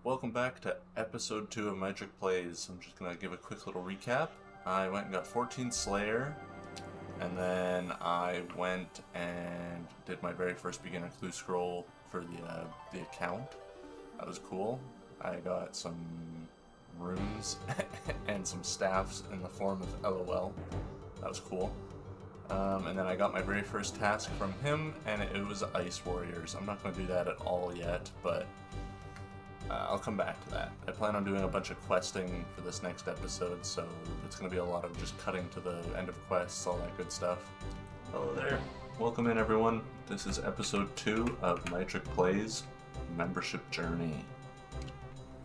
Welcome back to episode 2 of Mytrics Plays. I'm just going to give a quick little recap. I went and got 14 Slayer, and then I went and did my very first beginner clue scroll for the account. That was cool. I got some runes and some staffs in the form of LOL. That was cool. And then I got my very first task from him, and it was Ice Warriors. I'm not going to do that at all yet, but I'll come back to that. I plan on doing a bunch of questing for this next episode, so it's going to be a lot of just cutting to the end of quests, all that good stuff. Hello there. Welcome in, everyone. This is episode 2 of Mytrics Plays Membership Journey.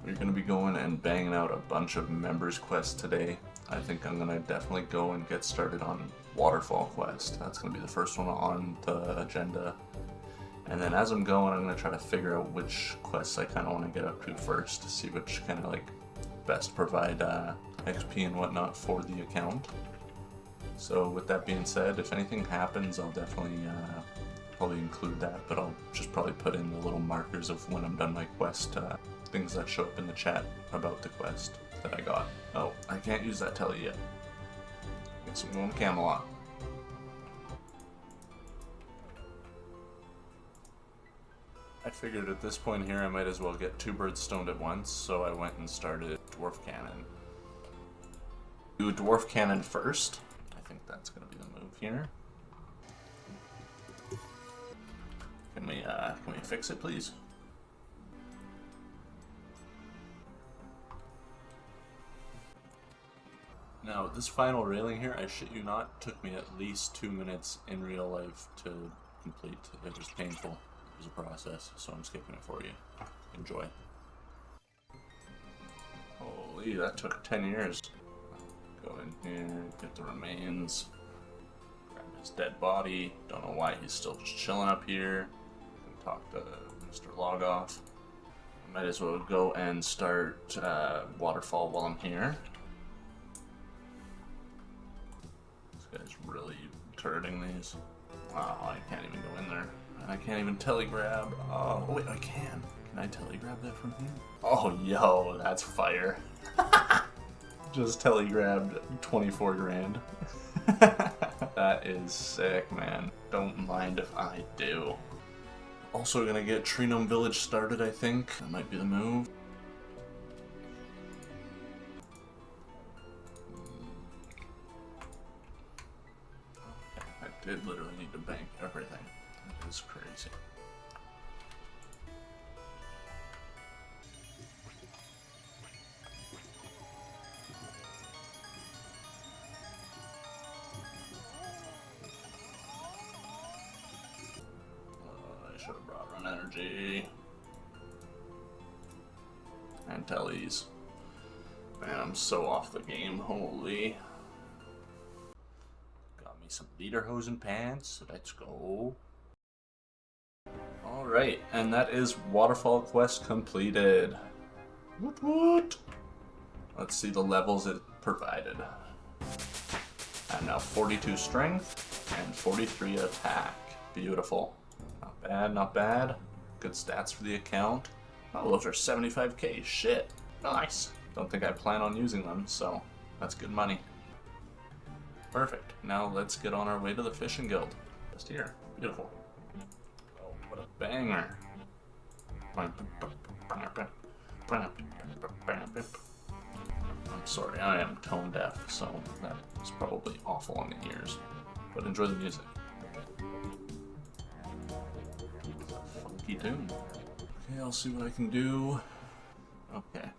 We're going to be going and banging out a bunch of members quests today. I think I'm going to definitely go and get started on Waterfall Quest. That's going to be the first one on the agenda. And then as I'm going, I'm going to try to figure out which quests I kind of want to get up to first to see which kind of like best provide XP and whatnot for the account. So with that being said, if anything happens, I'll definitely probably include that, but I'll just probably put in the little markers of when I'm done my quest, things that show up in the chat about the quest that I got. Oh, I can't use that telly yet. Guess I'm going to Camelot. I figured at this point here I might as well get 2 birds stoned at once, so I went and started Dwarf Cannon. Do Dwarf Cannon first. I think that's going to be the move here. Can we fix it, please? Now, this final railing here, I shit you not, took me at least 2 minutes in real life to complete. It was painful. It was a process, so I'm skipping it for you. Enjoy. Holy, that took 10 years. Go in here, get the remains, grab his dead body. Don't know why he's still just chilling up here. Talk to Mr. Logoff. Might as well go and start Waterfall while I'm here. This guy's really turreting these. Wow, I can't even go in there. I can't even telegrab. Oh, wait, I can. Can I telegrab that from here? Oh, yo, that's fire. Just telegrabbed 24 grand. That is sick, man. Don't mind if I do. Also gonna get Trinum Village started, I think. That might be the move. I did literally need to bank everything. That is crazy. I should have brought Run Energy. And tellies. Man, I'm so off the game, holy. Got me some Lederhosen pants, let's go. Alright, and that is Waterfall Quest completed. Woot woot! Let's see the levels it provided. I'm now 42 strength and 43 attack. Beautiful. Not bad, not bad. Good stats for the account. Oh, those are 75k. Shit. Nice. Don't think I plan on using them, so that's good money. Perfect. Now let's get on our way to the Fishing Guild. Just here. Beautiful. Oh, what a banger. I'm sorry, I am tone deaf, so that's probably awful on the ears. But enjoy the music. It's a funky tune. Okay, I'll see what I can do. Okay.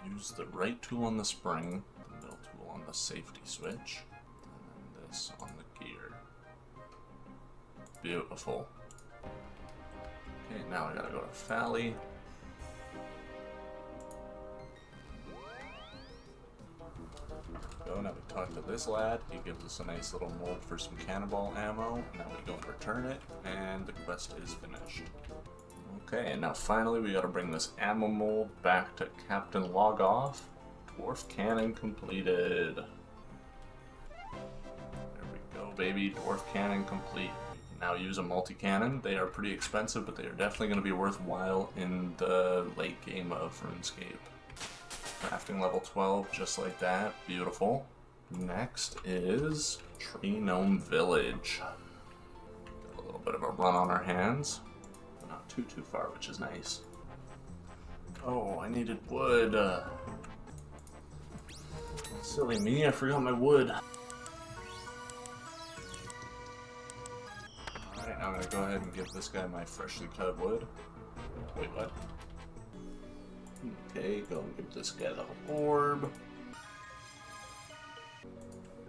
Use the right tool on the spring, the middle tool on the safety switch, and then this on the gear. Beautiful. Okay, now I gotta go to Fally. Go, now we talk to this lad. He gives us a nice little mold for some cannonball ammo. Now we go and return it, and the quest is finished. Okay, and now finally we gotta bring this ammo mold back to Captain Logoff. Dwarf Cannon completed. There we go, baby. Dwarf Cannon complete. We can now use a multi-cannon. They are pretty expensive, but they are definitely going to be worthwhile in the late game of RuneScape. Crafting level 12, just like that. Beautiful. Next is Tree Gnome Village. Got a little bit of a run on our hands, but not too far, which is nice. Oh, I needed wood. Silly me, I forgot my wood. Alright, now I'm gonna go ahead and give this guy my freshly cut wood. Wait, what? Okay, go and give this guy the orb.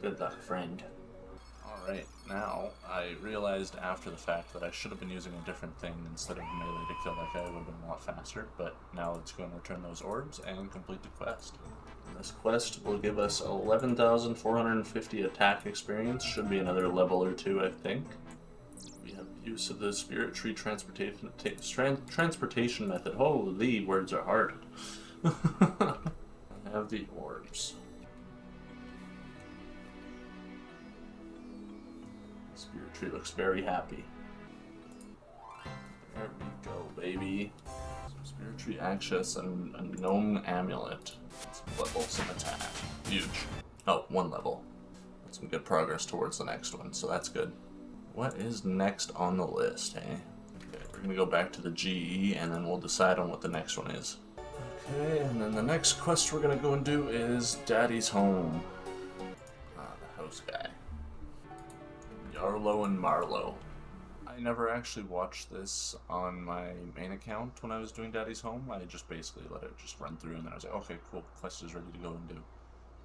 Good luck, friend. Alright, now I realized after the fact that I should have been using a different thing instead of melee to kill that guy. It would have been a lot faster, but now let's go and return those orbs and complete the quest. And this quest will give us 11,450 attack experience. Should be another level or two, I think. We have use of the spirit tree transportation method. Holy, words are hard. I have the orbs. Spirit tree looks very happy. There we go, baby. So spirit tree access and a gnome amulet. Let's level some attack. Huge. Oh, one level. That's some good progress towards the next one, so that's good. What is next on the list, hey? Okay, we're gonna go back to the GE and then we'll decide on what the next one is. Okay, and then the next quest we're gonna go and do is Daddy's Home. The house guy. Yarlo and Marlo. I never actually watched this on my main account when I was doing Daddy's Home. I just basically let it just run through and then I was like, okay, cool, quest is ready to go and do.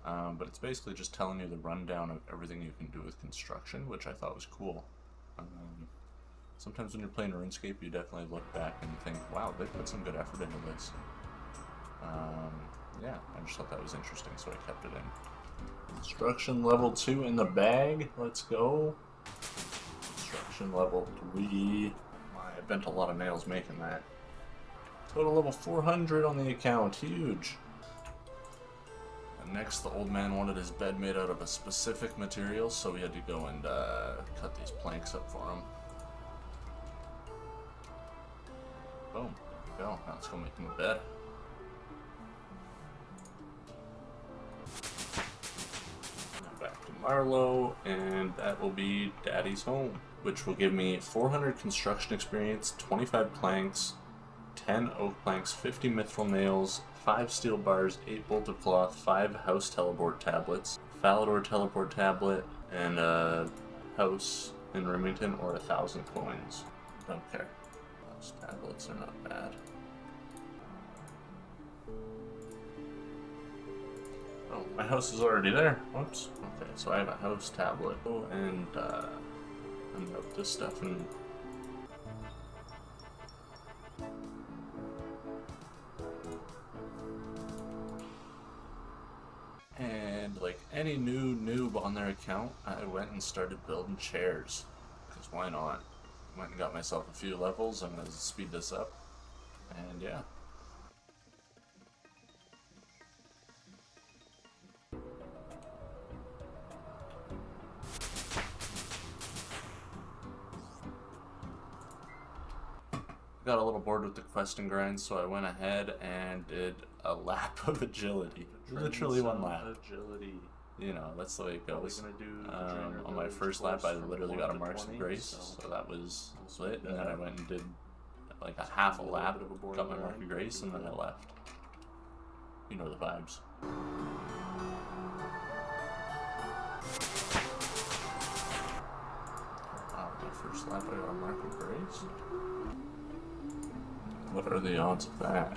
But it's basically just telling you the rundown of everything you can do with construction, which I thought was cool. Sometimes when you're playing RuneScape, you definitely look back and think, wow, they put some good effort into this. Yeah, I just thought that was interesting, so I kept it in. Construction level 2 in the bag. Let's go. Construction level 3. I bent a lot of nails making that. Total level 400 on the account. Huge. And next, the old man wanted his bed made out of a specific material, so we had to go and cut these planks up for him. Boom. There we go. Now let's go make him a bed. Back to Marlo, and that will be Daddy's Home, which will give me 400 construction experience, 25 planks, 10 oak planks, 50 mithril nails, 5 steel bars, 8 bolt of cloth, 5 house teleport tablets, Falador teleport tablet, and a house in Remington, or 1,000 coins. Don't care. House tablets are not bad. Oh, my house is already there. Whoops. Okay, so I have a house tablet. Oh, and unload this stuff and like any new noob on their account, I went and started building chairs. Because why not? Went and got myself a few levels. I'm gonna speed this up. And yeah. Got a little bored with the quest and grind, so I went ahead and did a lap of agility. Literally one lap. Agility. You know, that's the way it goes. On my first lap, I literally got a Marks of Grace, so that was lit. And then I went and did like a half a lap, got my Mark of Grace, and then I left. You know the vibes. My first lap, I got a Mark of Grace. What are the odds of that?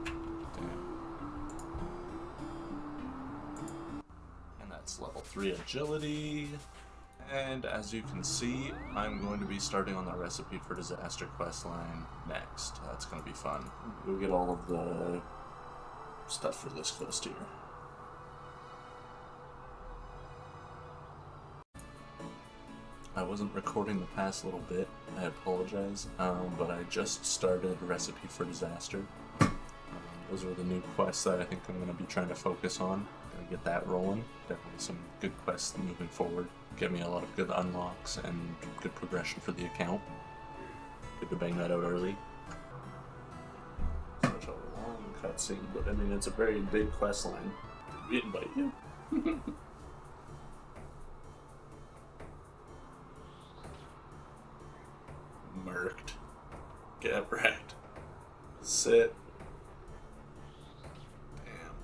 Damn. And that's level 3 agility. And as you can see, I'm going to be starting on the recipe for disaster quest line next. That's going to be fun. We'll get all of the stuff for this quest here. I wasn't recording the past little bit, I apologize, but I just started Recipe for Disaster. Those are the new quests that I think I'm going to be trying to focus on. Gonna get that rolling. Definitely some good quests moving forward. Get me a lot of good unlocks and good progression for the account. Good to bang that out early. Such a long cutscene, but I mean it's a very big quest line. We invite you. Murked. Get wrecked. Sit. Damn.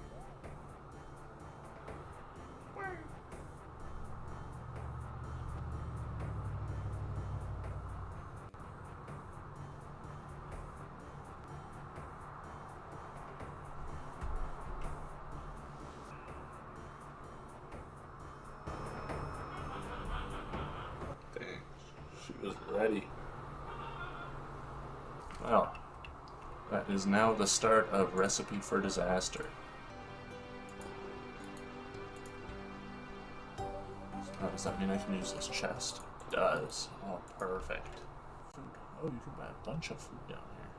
Dang. She was ready. Well, that is now the start of Recipe for Disaster. Oh, does that mean I can use this chest? It does. Oh, perfect. Food. Oh, you can buy a bunch of food down here.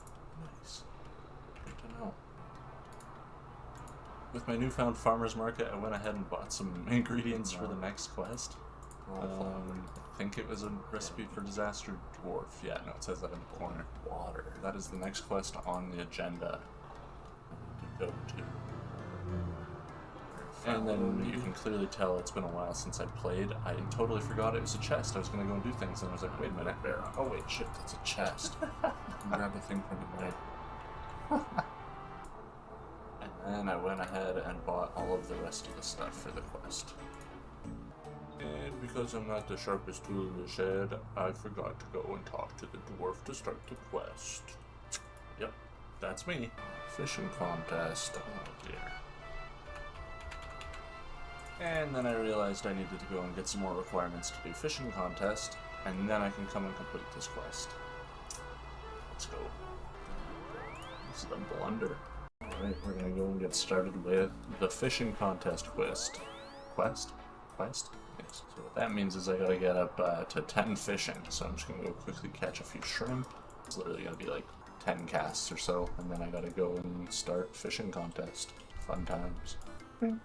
Nice. Good to know. With my newfound farmer's market, I went ahead and bought some ingredients for the next quest. I think it was a Recipe for Disaster dwarf. Yeah, no, it says that in the corner. Water. That is the next quest on the agenda to go to. And then you can clearly tell it's been a while since I played. I totally forgot it was a chest. I was going to go and do things, and I was like, wait a minute. Oh, wait, shit, that's a chest. Grab a thing from the right. And then I went ahead and bought all of the rest of the stuff for the quest. And because I'm not the sharpest tool in the shed, I forgot to go and talk to the dwarf to start the quest. Yep, that's me. Fishing contest. Oh dear. And then I realized I needed to go and get some more requirements to do fishing contest, and then I can come and complete this quest. Let's go. This is the blunder. Alright, we're gonna go and get started with the fishing contest quest. Quest? Yes. So what that means is I gotta get up to 10 fishing, so I'm just gonna go quickly catch a few shrimp. It's literally gonna be like 10 casts or so, and then I gotta go and start fishing contest. Fun times. Alright,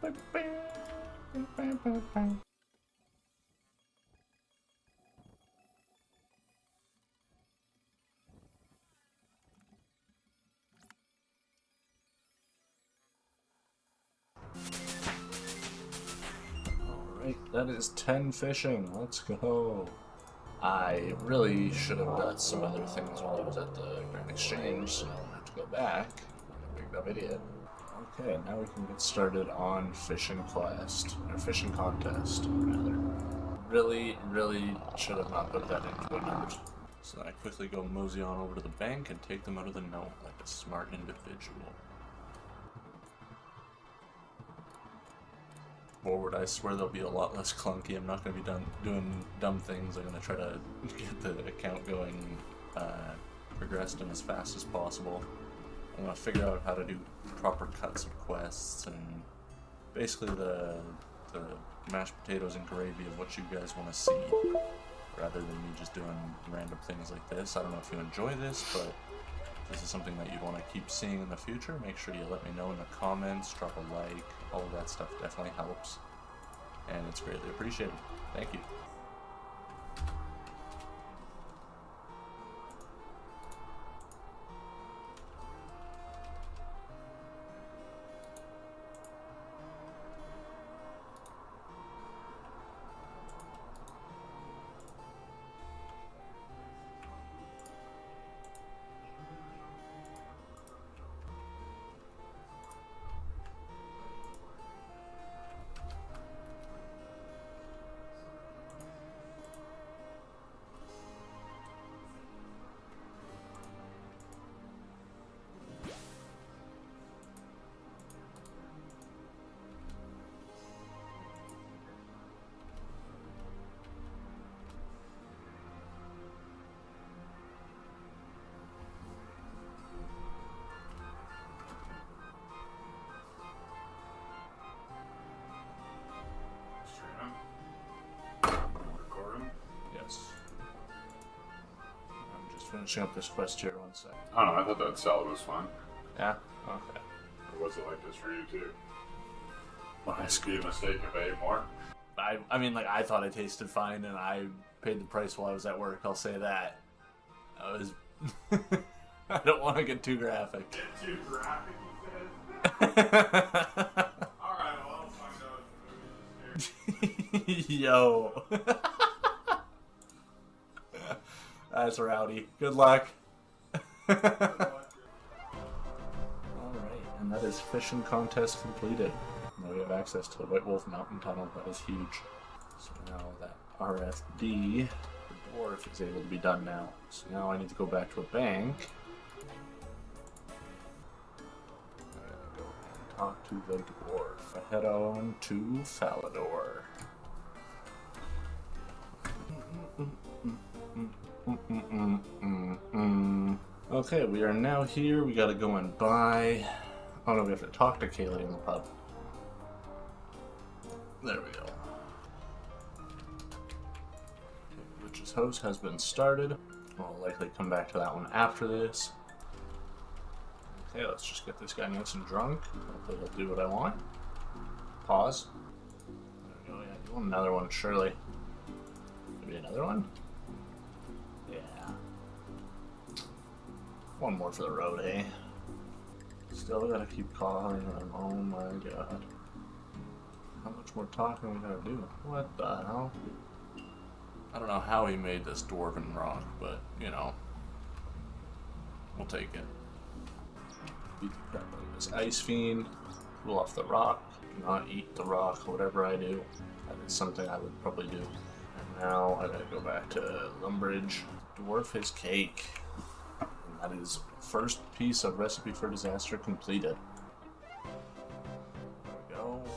that is 10 fishing. Let's go. I really should have done some other things while I was at the Grand Exchange, so I don't have to go back. Big dumb idiot. Okay, now we can get started on fishing quest, or fishing contest, rather. Really should have not put that into a note. So then I quickly go mosey on over to the bank and take them out of the note like a smart individual. Forward, I swear they'll be a lot less clunky. I'm not going to be doing dumb things. I'm going to try to get the account going, progressed and as fast as possible. I'm going to figure out how to do proper cuts of quests and basically the mashed potatoes and gravy of what you guys want to see, rather than me just doing random things like this. I don't know if you enjoy this, but if this is something that you want to keep seeing in the future, make sure you let me know in the comments, drop a like, all of that stuff definitely helps, and it's greatly appreciated. Thank you. Finishing up this quest here, 1 sec. I don't know, I thought that salad was fun. Yeah? Okay. Or was it like this for you too? Ask Be a mistake if I ate more. I mean, like, I thought I tasted fine, and I paid the price while I was at work. I'll say that. I was. I don't want to get too graphic. Get too graphic, he says. Alright, well, I'll find out if the movie is Yo. That's rowdy. Good luck. Alright, and that is fishing contest completed. Now we have access to the White Wolf Mountain Tunnel. That is huge. So now that RFD, the dwarf, is able to be done now. So now I need to go back to a bank. Go and talk to the dwarf. I head on to Falador. Okay, we are now here. We gotta go and buy. Oh no, we have to talk to Kaylee in the pub. There we go. Okay, Witch's House has been started. I'll likely come back to that one after this. Okay, let's just get this guy nice and drunk. Hopefully he'll do what I want. Pause. There we go, yeah, you want another one, surely. Maybe another one? Yeah. One more for the road, eh? Still gotta keep calling him, oh my god. How much more talking we gotta do? What the hell? I don't know how he made this dwarven rock, but, you know. We'll take it. Beat the crap out of this ice fiend. Cool off the rock. Do not eat the rock, whatever I do. That is something I would probably do. And now I gotta go back to Lumbridge. Dwarf his cake. And that is first piece of Recipe for Disaster completed.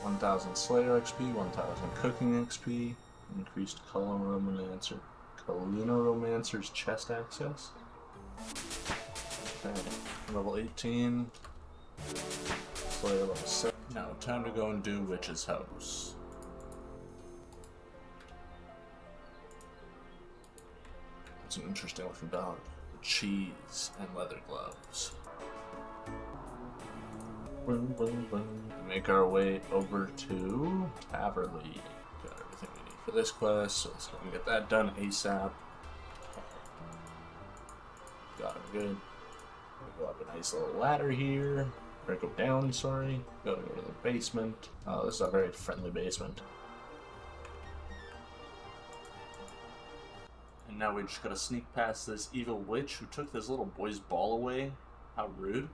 1000 Slayer XP, 1000 Cooking XP, increased Kaluna-Romancer's chest access. Okay, level 18, Slayer level 6. Now, time to go and do Witch's House. It's an interesting looking dog. Cheese and leather gloves. Make our way over to Taverley. Got everything we need for this quest, so let's go and get that done ASAP. Got him good. Go up a nice little ladder here. Or go down, sorry. Gotta go to the basement. Oh, this is a very friendly basement. And now we just gotta sneak past this evil witch who took this little boy's ball away. How rude.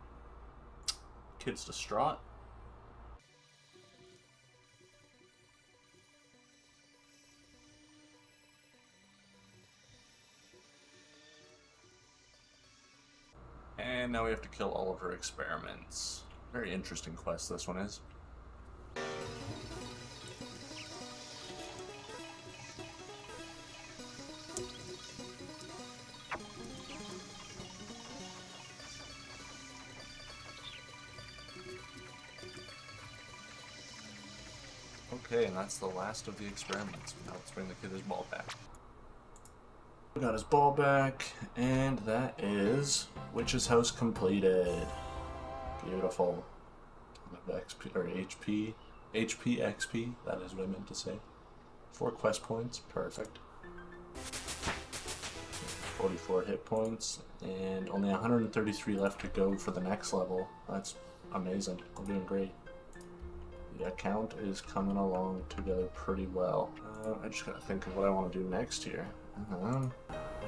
Kid's distraught. And now we have to kill all of her experiments. Very interesting quest this one is. Okay, and that's the last of the experiments. Now let's bring the kid his ball back. We got his ball back, and that is Witch's House completed. Beautiful. XP, or HP. HP, XP, that is what I meant to say. 4 quest points, perfect. 44 hit points, and only 133 left to go for the next level. That's amazing. We're doing great. The account is coming along together pretty well. I just gotta think of what I want to do next here. I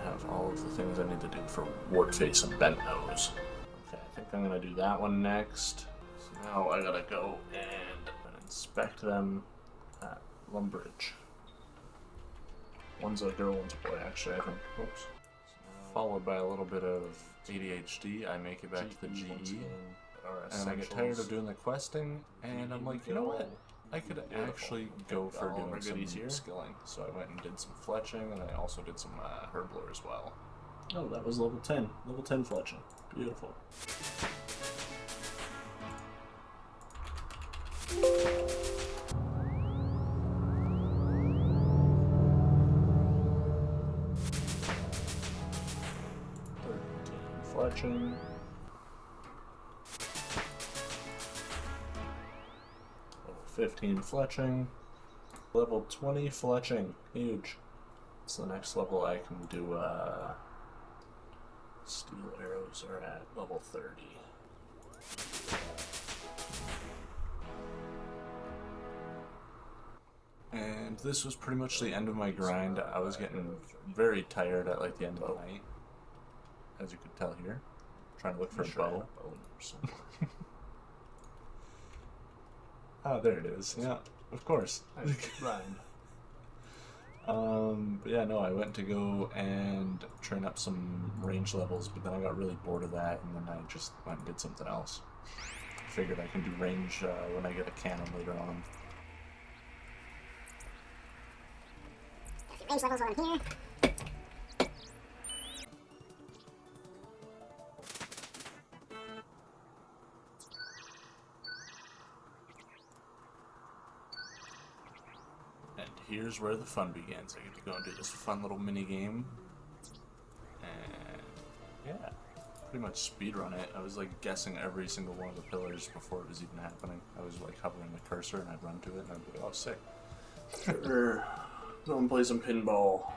have all of the things I need to do for Wartface and Bent Nose. Okay, I think I'm gonna do that one next. So now I gotta go and inspect them at Lumbridge. One's a girl, one's a boy, actually, I think. Oops. Followed by a little bit of ADHD, I make it back to the GE. And I get tired of doing the questing, and I'm like, you know what? I could actually go for doing some skilling. So I went and did some fletching, and I also did some herblore as well. Oh, that was level 10. Level 10 fletching. Beautiful. Fletching. 15 fletching. Level 20 fletching. Huge. So the next level I can do, steel arrows are at level 30. And this was pretty much the end of my grind. I was getting very tired at like the end of the night, as you could tell here. Trying to look for a bow. Oh, there it is. Yeah, of course. Grind. But yeah, no, I went to go and train up some range levels, but then I got really bored of that, and then I just went and did something else. Figured I can do range when I get a cannon later on. Range levels on here. And here's where the fun begins. I get to go and do this fun little mini game. And yeah, pretty much speedrun it. I was like guessing every single one of the pillars before it was even happening. I was like hovering the cursor and I'd run to it and I'd be like, oh, sick. Sure. Someone play some pinball. Oh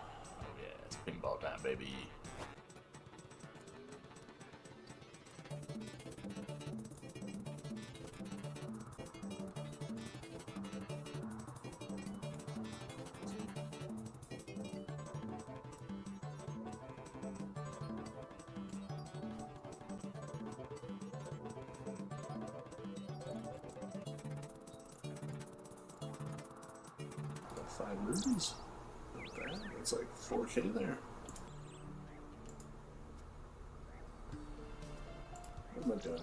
yeah, it's pinball time, baby. Got 5 rubies. Not bad. That's like 4K there. Oh my god.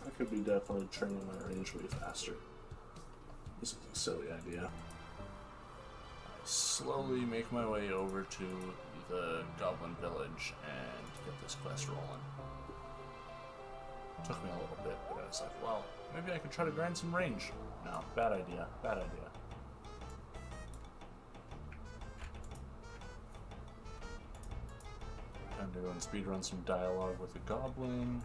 I could be definitely training my range way faster. This is a silly idea. I slowly make my way over to the Goblin Village and get this quest rolling. Took me a little bit, but I was like, well, maybe I could try to grind some range. No, bad idea, bad idea. Time to go and speedrun some dialogue with the goblin.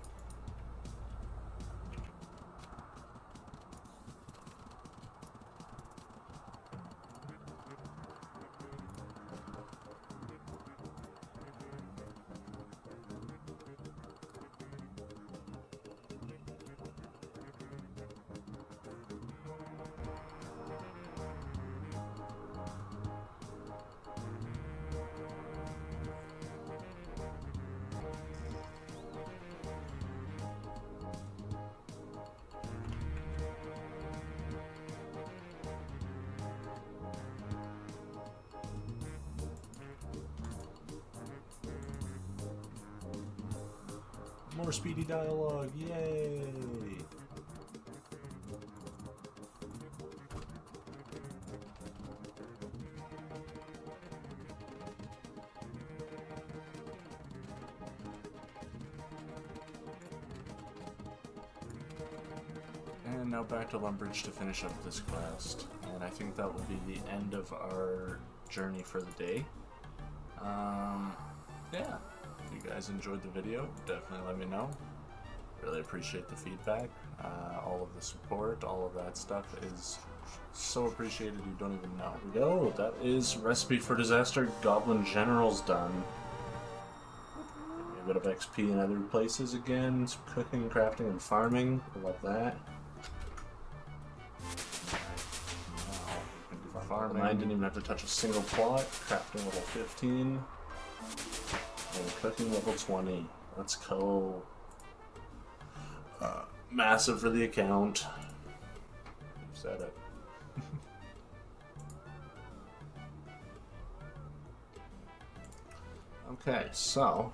More speedy dialogue, yay! And now back to Lumbridge to finish up this quest. And I think that will be the end of our journey for the day. Yeah. If you guys enjoyed the video, definitely let me know. Really appreciate the feedback, all of the support, all of that stuff is so appreciated you don't even know. Here we go, that is Recipe for Disaster Goblin Generals done. Give me a bit of XP in other places again, some cooking, crafting, and farming. I love that. Farming. I didn't even have to touch a single plot. Crafting level 15. And cooking level 20. Let's go. Massive for the account. Said it. Okay, so.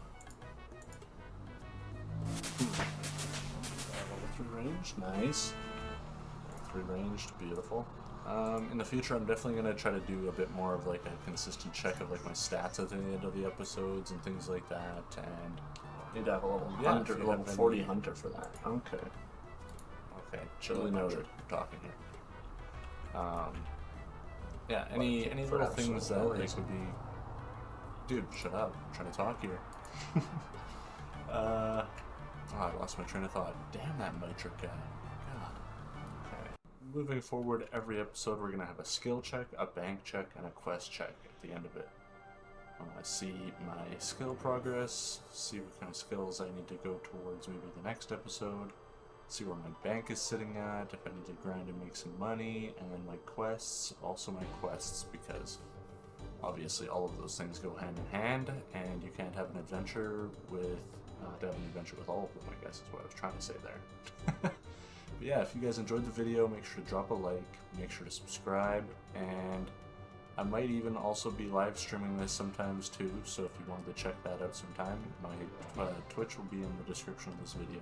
Level 3 range, nice. Level 3 ranged, beautiful. In the future, I'm definitely going to try to do a bit more of like a consistent check of like my stats at the end of the episodes and things like that. And Need to have a level hunter, level 40 hunter for that. Okay. Okay. Chili noted. We're talking here. Yeah. Any little things that like would be. Dude, shut up! I'm trying to talk here. Oh, I lost my train of thought. Damn that Mytric guy. God. Okay. moving forward, every episode we're going to have a skill check, a bank check, and a quest check at the end of it. I'm going to see my skill progress, see what kind of skills I need to go towards maybe the next episode, see where my bank is sitting at, if I need to grind and make some money, and then my quests, also my quests, because obviously all of those things go hand in hand, and you can't have an adventure with, not have an adventure with all of them, I guess is what I was trying to say there. But yeah, if you guys enjoyed the video, make sure to drop a like, make sure to subscribe, and I might even also be live streaming this sometimes too, so if you wanted to check that out sometime, my Twitch will be in the description of this video.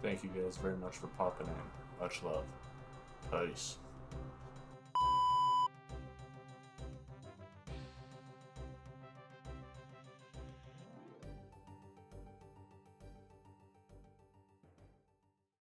Thank you guys very much for popping in. Much love. Peace.